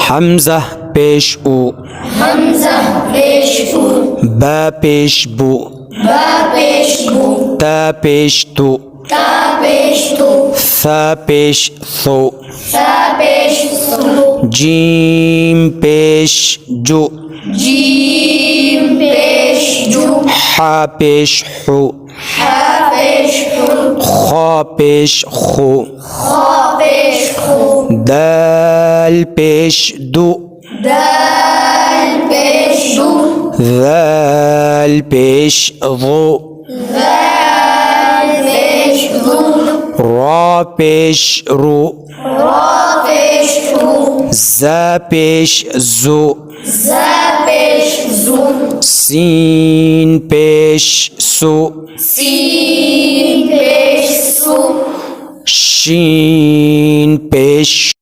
حمزة پیش او حمزة پیش او با پیش بو با پیش بو تا پیش تو تا پیش تو ثا پیش ثو ثا پیش ثو جیم پیش جو جیم پیش جو حا پیش حو حا پیش حو خا پیش خو خا پیش خو دال پیش دو دال پیش دو ذال پیش ضو ذال پیش ذو را پیش رو را پیش رو زا پیش زو زا پیش زو سین پیش سو سین پیش سو شین پیش